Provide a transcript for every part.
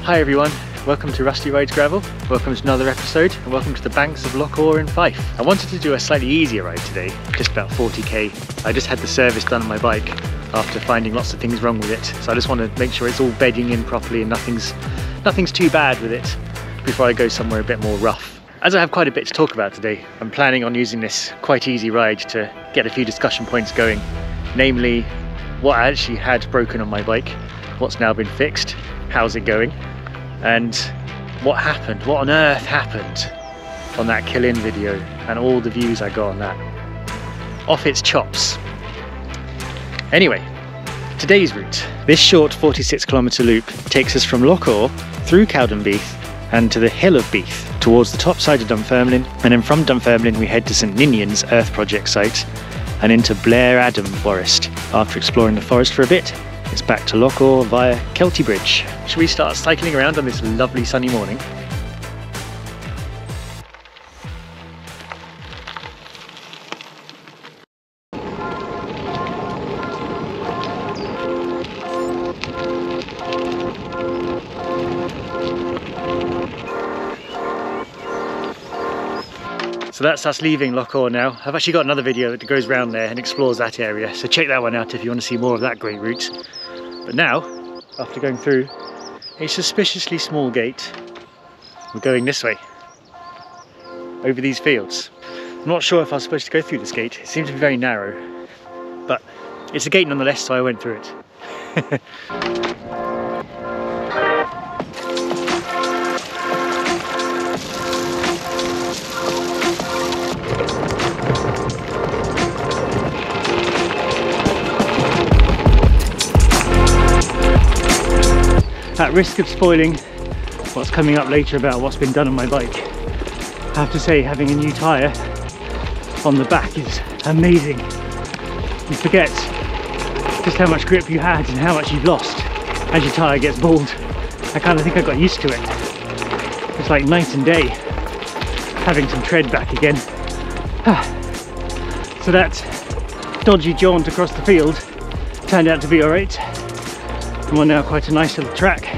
Hi everyone, welcome to Rusty Rides Gravel, welcome to another episode, and welcome to the banks of Loch in Fife. I wanted to do a slightly easier ride today, just about 40k. I just had the service done on my bike after finding lots of things wrong with it, so I just want to make sure it's all bedding in properly and nothing's too bad with it before I go somewhere a bit more rough. As I have quite a bit to talk about today, I'm planning on using this quite easy ride to get a few discussion points going, namely what I actually had broken on my bike, what's now been fixed, how's it going, and what happened, what on earth happened on that kill-in video and all the views I got on that. Off its chops. Anyway, today's route. This short 46km loop takes us from Loch through Cowdenbeath and to the hill of Beath towards the top side of Dunfermline, and then from Dunfermline we head to St Ninian's Earth Project site and into Blairadam forest. After exploring the forest for a bit, it's back to Loch via Kelty Bridge. Should we start cycling around on this lovely sunny morning? So that's us leaving Loch now. I've actually got another video that goes around there and explores that area, so check that one out if you want to see more of that great route. But now, after going through a suspiciously small gate, we're going this way, over these fields. I'm not sure if I was supposed to go through this gate. It seems to be very narrow, but it's a gate nonetheless, so I went through it. At risk of spoiling what's coming up later about what's been done on my bike, I have to say having a new tyre on the back is amazing. You forget just how much grip you had and how much you've lost as your tyre gets bald. I kind of think I got used to it. It's like night and day having some tread back again. So that dodgy jaunt across the field turned out to be alright. And we're now quite a nice little track,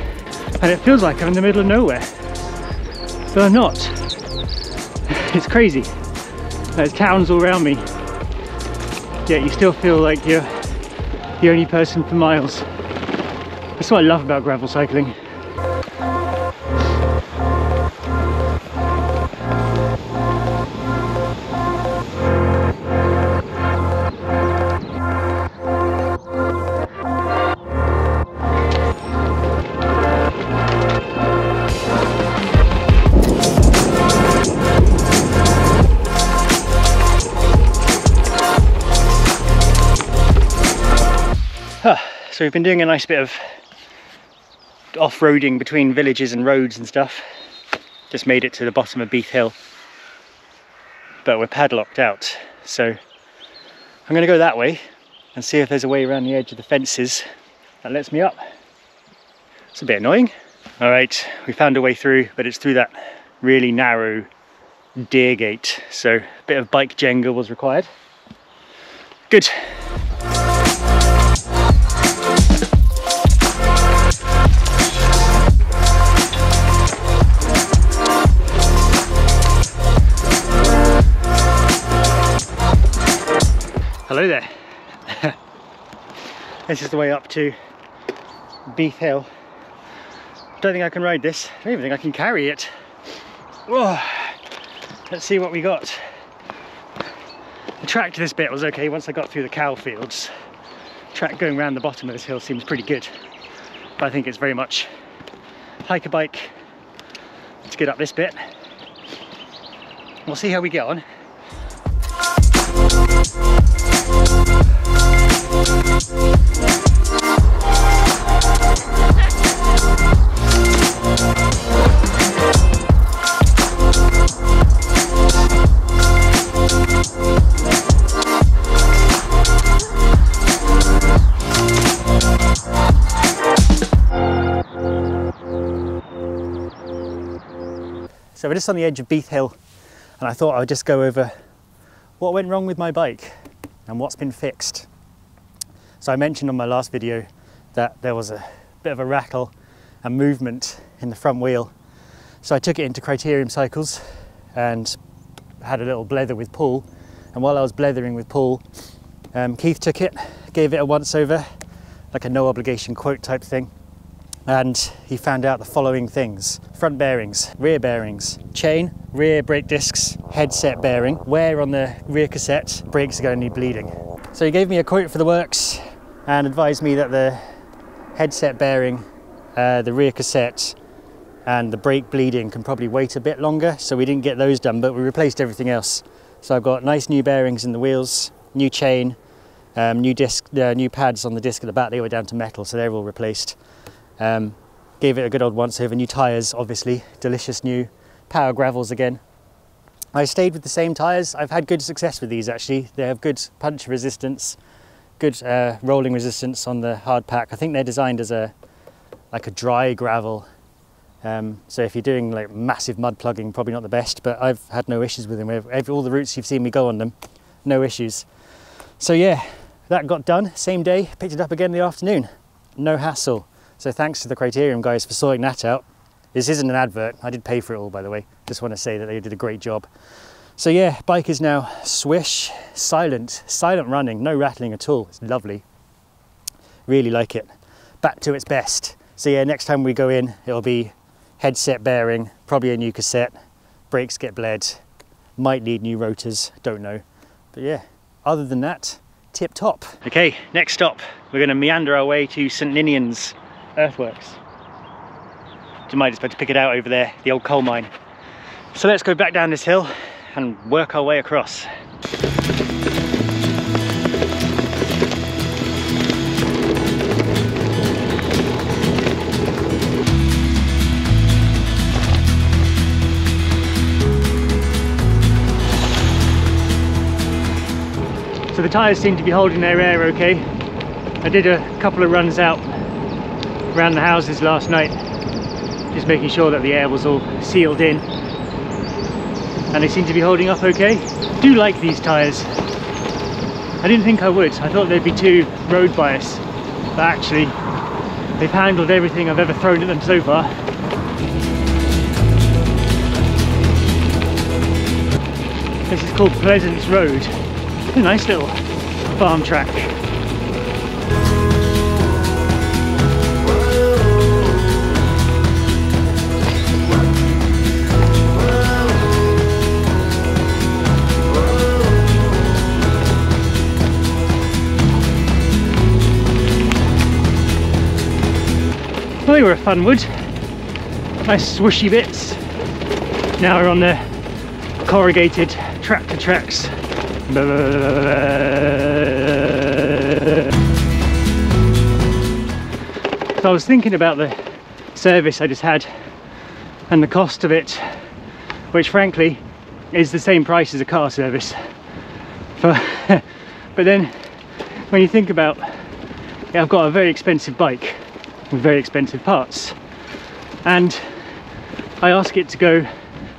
and it feels like I'm in the middle of nowhere, but I'm not. It's crazy. There's towns all around me, yet you still feel like you're the only person for miles. That's what I love about gravel cycling. So we've been doing a nice bit of off-roading between villages and roads and stuff. Just made it to the bottom of Beath Hill, but we're padlocked out. So I'm going to go that way and see if there's a way around the edge of the fences that lets me up. It's a bit annoying. All right, we found a way through, but it's through that really narrow deer gate. So a bit of bike Jenga was required. Good. Hello there. This is the way up to Beath Hill. Don't think I can ride this. I don't even think I can carry it. Whoa. Let's see what we got. The track to this bit was okay once I got through the cow fields. Track going around the bottom of this hill seems pretty good, but I think it's very much hike a bike to get up this bit. We'll see how we get on. So we're just on the edge of Beath Hill, and I thought I would just go over what went wrong with my bike and what's been fixed. So I mentioned on my last video that there was a bit of a rattle and movement in the front wheel. So I took it into Criterium Cycles and had a little blether with Paul. And while I was blethering with Paul, Keith took it, gave it a once over, like a no obligation quote type thing. And he found out the following things: front bearings, rear bearings, chain, rear brake discs, headset bearing, wear on the rear cassette, brakes are going to need bleeding. So he gave me a quote for the works and advised me that the headset bearing, the rear cassette and the brake bleeding can probably wait a bit longer, so we didn't get those done, but we replaced everything else. So I've got nice new bearings in the wheels, new chain, new disc, new pads on the disc at the back. They were down to metal, so they're all replaced. Gave it a good old once over, new tyres obviously, delicious new Power Gravels again. I stayed with the same tyres. I've had good success with these actually. They have good punch resistance, good rolling resistance on the hard pack. I think they're designed as like a dry gravel. So if you're doing like massive mud plugging, probably not the best, but I've had no issues with them. All the routes you've seen me go on them, no issues. So yeah, that got done, same day, picked it up again in the afternoon, no hassle. So thanks to the Criterium guys for sorting that out. This isn't an advert, I did pay for it all by the way. Just want to say that they did a great job. So yeah, bike is now swish, silent running, no rattling at all. It's lovely, really like it. Back to its best. So yeah, next time we go in, it'll be headset bearing, probably a new cassette, brakes get bled, might need new rotors, don't know. But yeah, other than that, tip top. Okay, next stop, we're going to meander our way to St Ninian's Earthworks. You might just better pick it out over there, the old coal mine. So let's go back down this hill and work our way across. So the tyres seem to be holding their air okay. I did a couple of runs out around the houses last night, just making sure that the air was all sealed in, and they seem to be holding up okay. Do like these tyres. I didn't think I would. I thought they'd be too road biased, but actually they've handled everything I've ever thrown at them so far. This is called Pleasance Road. A nice little farm track. Well, they were a fun wood. Nice swooshy bits. Now we're on the corrugated tractor tracks. So I was thinking about the service I just had and the cost of it, which frankly is the same price as a car service. But then when you think about, yeah, I've got a very expensive bike with very expensive parts, and I ask it to go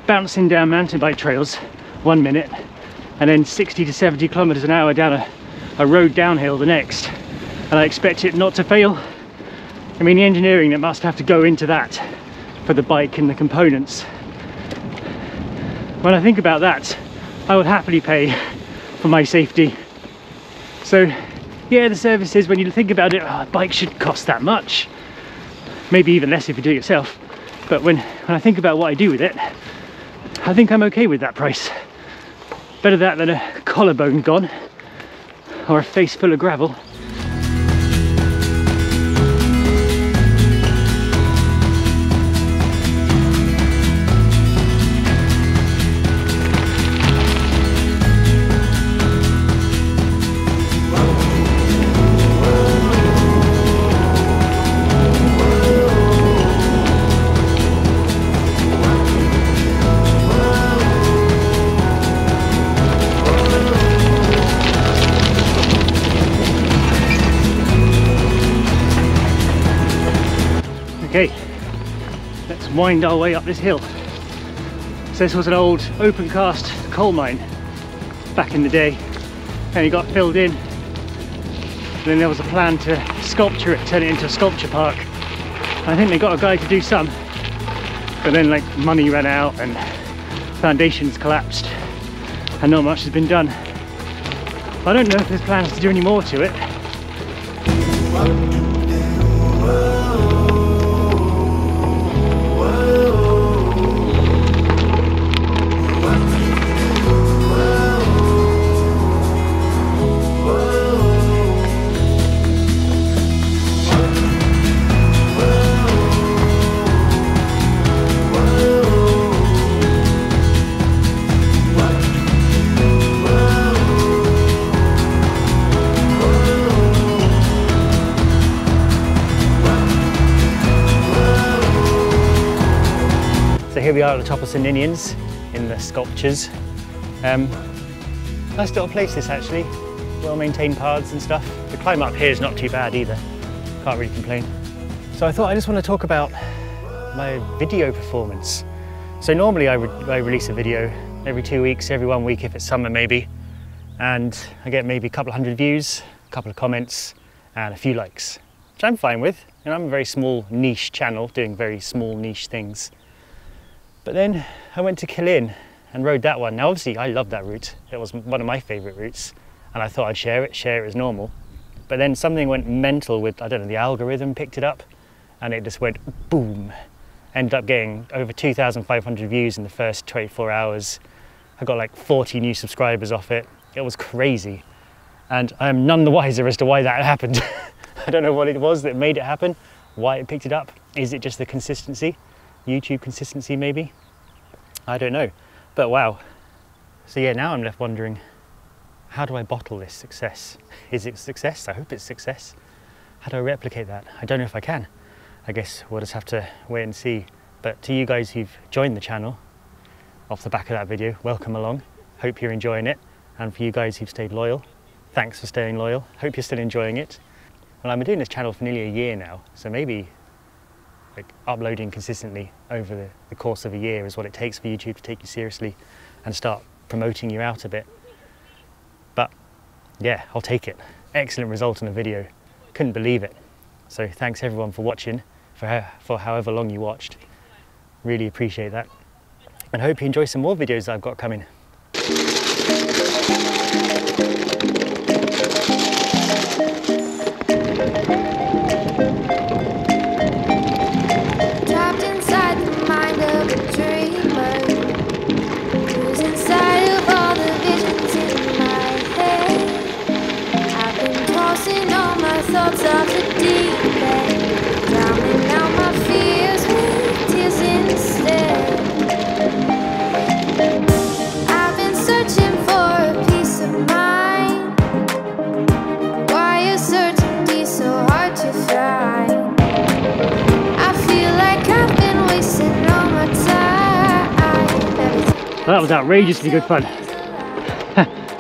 bouncing down mountain bike trails 1 minute and then 60 to 70 kilometers an hour down a road downhill the next, and I expect it not to fail. I mean, the engineering that must have to go into that for the bike and the components. When I think about that, I would happily pay for my safety. So yeah, the services, when you think about it, a bike should cost that much, maybe even less if you do it yourself. But when I think about what I do with it, I think I'm okay with that price. Better that than a collarbone gone or a face full of gravel. Okay, let's wind our way up this hill. So this was an old open cast coal mine back in the day, and it got filled in. And then there was a plan to sculpture it, turn it into a sculpture park. And I think they got a guy to do some, but then like money ran out and foundations collapsed and not much has been done. I don't know if there's plans to do any more to it. So here we are at the top of St Ninians in the sculptures. Nice little place this actually, well maintained paths and stuff. The climb up here is not too bad either, can't really complain. So I thought I just want to talk about my video performance. So normally I release a video every 2 weeks, every 1 week if it's summer maybe, and I get maybe a couple of hundred views, a couple of comments and a few likes, which I'm fine with. And I'm a very small niche channel doing very small niche things. But then I went to Killin and rode that one. Now obviously I love that route. It was one of my favourite routes and I thought I'd share it as normal. But then something went mental with, I don't know, the algorithm picked it up and it just went boom. Ended up getting over 2,500 views in the first 24 hours. I got like 40 new subscribers off it. It was crazy. And I am none the wiser as to why that happened. I don't know what it was that made it happen, why it picked it up. Is it just the consistency? YouTube consistency maybe? I don't know, but wow. So yeah, now I'm left wondering, how do I bottle this success? Is it success? I hope it's success. How do I replicate that? I don't know if I can. I guess we'll just have to wait and see. But to you guys who've joined the channel off the back of that video, welcome along. Hope you're enjoying it. And for you guys who've stayed loyal, thanks for staying loyal. Hope you're still enjoying it. Well, I've been doing this channel for nearly a year now, so maybe like uploading consistently over the course of a year is what it takes for YouTube to take you seriously and start promoting you out a bit. But yeah, I'll take it. Excellent result in a video. Couldn't believe it. So thanks everyone for watching, for however long you watched. Really appreciate that. And hope you enjoy some more videos I've got coming. That was outrageously good fun.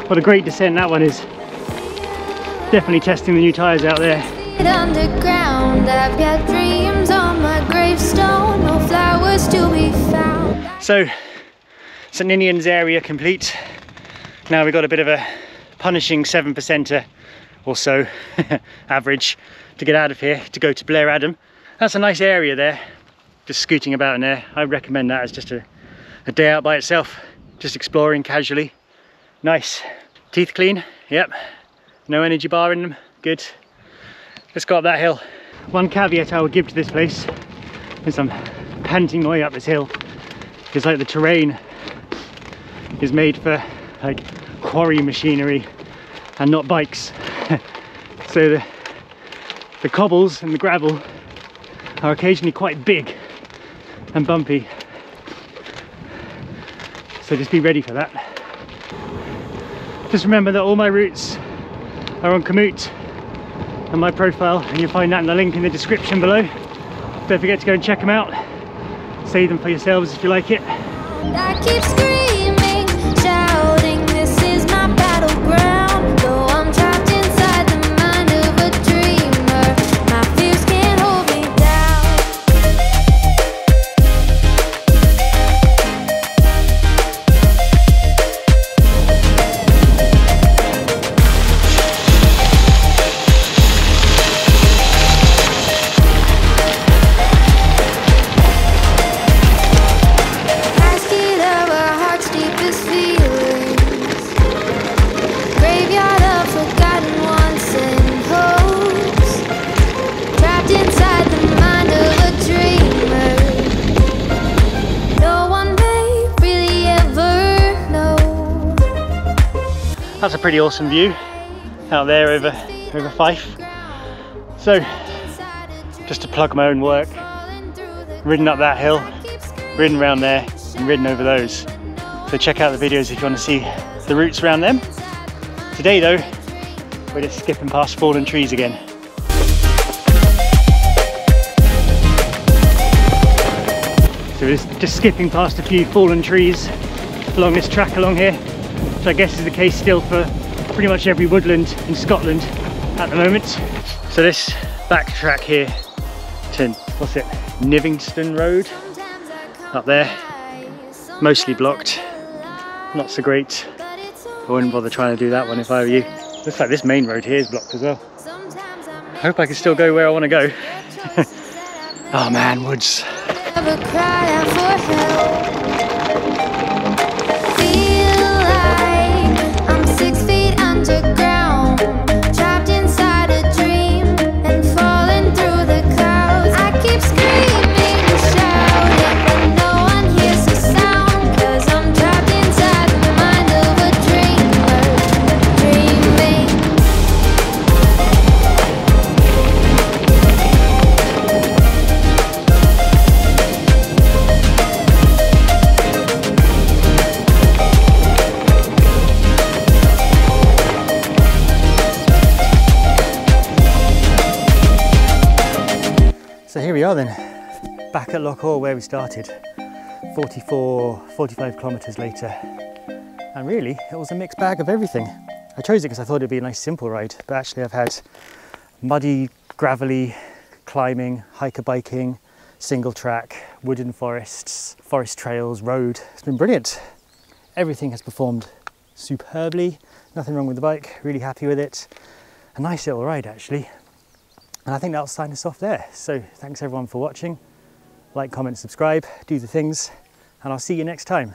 What a great descent that one is. Definitely testing the new tyres out there. Underground, I've got dreams on my gravestone, no flowers to be found. So, St Ninians area complete. Now we've got a bit of a punishing 7%er or so, average, to get out of here to go to Blairadam. That's a nice area there, just scooting about in there. I recommend that as just a day out by itself, just exploring casually. Nice. Teeth clean, yep. No energy bar in them, good. Let's go up that hill. One caveat I would give to this place, as I'm panting my way up this hill, is like the terrain is made for like quarry machinery and not bikes. So the cobbles and the gravel are occasionally quite big and bumpy. So just be ready for that. Just remember that all my routes are on Komoot and my profile, and you'll find that in the link in the description below. Don't forget to go and check them out. Save them for yourselves if you like it. I keep screaming, shouting, this is my battleground. Though I'm trapped inside the mind of a dreamer, my fears can't hold me down. That's a pretty awesome view out there over Fife. So, just to plug my own work, ridden up that hill, ridden around there, and ridden over those. So check out the videos if you want to see the routes around them. Today though, we're just skipping past fallen trees again. So we're just skipping past a few fallen trees along this track along here, which I guess is the case still for pretty much every woodland in Scotland at the moment. So this back track here to, what's it, Nivingston Road up there, mostly blocked, not so great. I wouldn't bother trying to do that one if I were you. Looks like this main road here is blocked as well. I hope I can still go where I want to go. Oh man, woods. So here we are then, back at Loch where we started, 45 kilometres later. And really, it was a mixed bag of everything. I chose it because I thought it'd be a nice simple ride, but actually I've had muddy, gravelly, climbing, hiker biking, single track, wooden forests, forest trails, road. It's been brilliant. Everything has performed superbly, nothing wrong with the bike, really happy with it. A nice little ride actually. And I think that'll sign us off there. So thanks everyone for watching. Like, comment, subscribe, do the things, and I'll see you next time.